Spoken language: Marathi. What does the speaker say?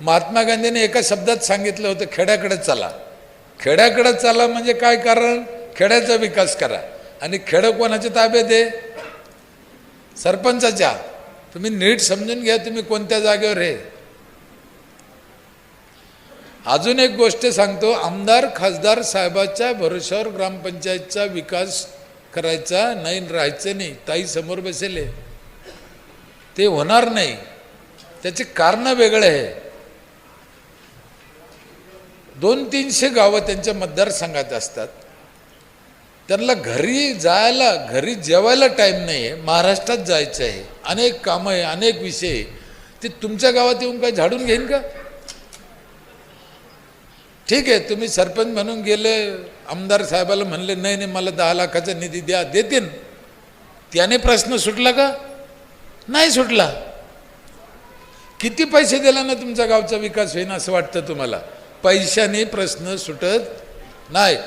महात्मा गांधीने एका शब्दात सांगितलं होतं, खेड्याकडे चला. खेड्याकडे चला म्हणजे काय कारण? खेड्याचा विकास करा. आणि खेडं कोणाच्या ताब्यात आहे? सरपंचाच्या. तुम्ही नीट समजून घ्या तुम्ही कोणत्या जागेवर आहे. अजून एक गोष्ट सांगतो, आमदार खासदार साहेबाच्या भरोशावर ग्रामपंचायतचा विकास करायचा नाही, राहायचं नाही. ताई समोर बसेले, ते होणार नाही. त्याचे कारण वेगळे आहे. 200-300 गावं त्यांच्या मतदारसंघात असतात. त्यांना घरी जायला, घरी जेवायला टाईम नाही आहे. महाराष्ट्रात जायचं आहे, अनेक कामं आहे, अनेक विषय. ते तुमच्या गावात येऊन काय झाडून घेईन का? ठीक आहे, तुम्ही सरपंच म्हणून गेले, आमदार साहेबाला म्हणले नाही नाही मला 10 लाखाचा निधी द्या, देतील. त्याने प्रश्न सुटला का? नाही सुटला. किती पैसे दिला ना तुमच्या गावचा विकास होईन असं वाटतं तुम्हाला? पैशाने प्रश्न सुटत नाही.